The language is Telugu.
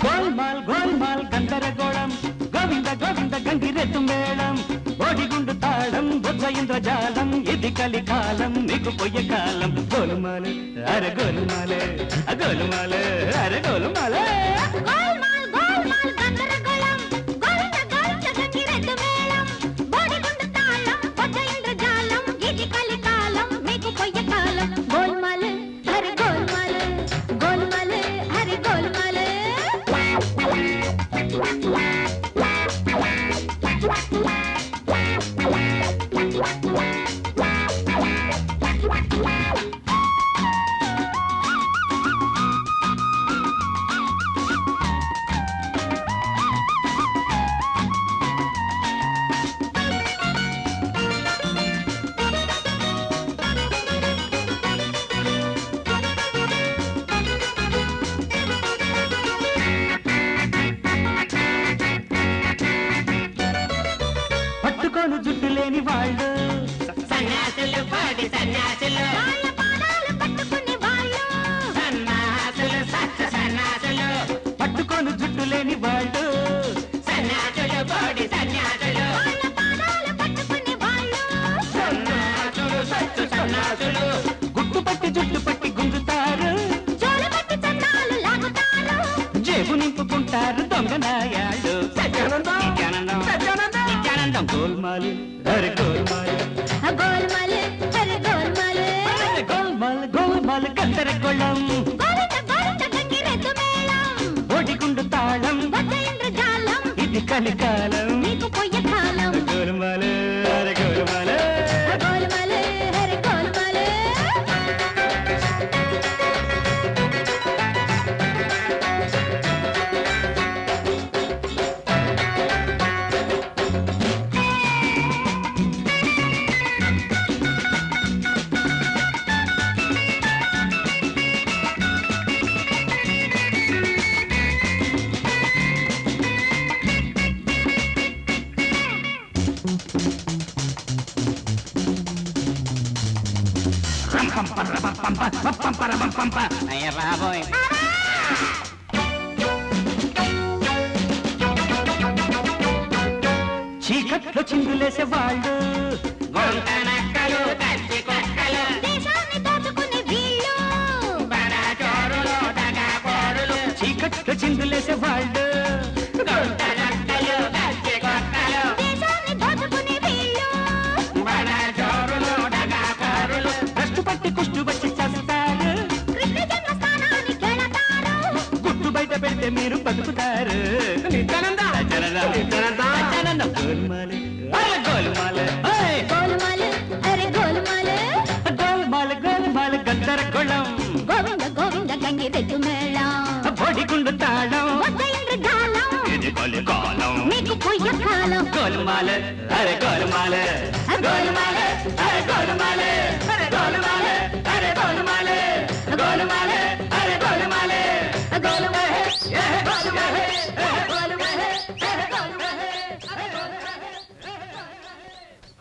గోల్మాల్ గోల్మాల్ గందరగోళం గోవింద గోవింద గంగిరెద్దు మేళం బోడిగుండు తాళం బుద్ధ ఇంద్రజాలం ఇది కలికాలం నీకు పొయ్య కాలం గోలుమాలు అరే గోలుమాలే గోలుమాలే అరే గోలుమాలే పట్టుకోను జుట్టు లేని వాళ్ళు సన్యాసులు పాడి సన్యాసులు పట్టుకునే వాళ్ళు సన్యాసులు సత్య సన్యాసులు పట్టుకోను జుట్టు లేని వాళ్ళు సన్యాసులు పాడి సన్యాసులు పట్టుకునే వాళ్ళు సన్యాసులు సత్య సన్యాసులు గుట్టు పట్టి జుట్టు పట్టి గుంజుతారు జోలు పట్టి చందాలు లాగుతారు జేబు నింపుకుంటారు దొంగనాయాళ్ళు నిత్యానందం గోల్మాలు అరే గోల్మాలు గోల్మాలు అరే గోల్మాలు గోల్మాల్ గోల్మాల్ గందరగోళం గంగిరెద్దు మేళం బోడిగుండు తాళం బుద్ధ ఇంద్రజాలం ఇది కలికాలం నీకు పొయ్య కాలం గోల్మాలు అరే గోల్మాలు గోల్మాలు అరే గోల్మాలు రాబోయ్ చీకట్లో చిందులేసే వాళ్ళు గుంటనక్కలు కత్తి కుక్కలు దేశాన్ని దోచుకునే వీళ్ళు బడాచోరులు దగాకోరులు చీకట్లో చిందులేసే వాళ్ళు గుంటనక్కలు కత్తి కుక్కలు దేశాన్ని దోచుకునే వీళ్ళు బడాచోరులు దగాకోరులు కష్టు పట్టి కుష్టు వచ్చి చేస్తారు కృష్ణ జన్మస్థానాన్ని కెళతారు గుట్టు బయట పెడితే మీరు బతుకుతారు గోల్మాలు అరే గోల్మాలు గోల్మాలు అరే గోల్మాలు గోల్మాలు గోల్మాలు గందరగోళం గోవింద గోవింద గంగిరెద్దు మేళం బోడిగుండు తాళం బుద్ధ ఇంద్రజాలం ఇది కలికాలం నీకు పొయ్య కాలం గోల్మాలు అరే గోల్మాలు గోల్మాలు అరే గోల్మాలు అరే గోల్మాలు అరే గోల్మాలు గోల్మాలు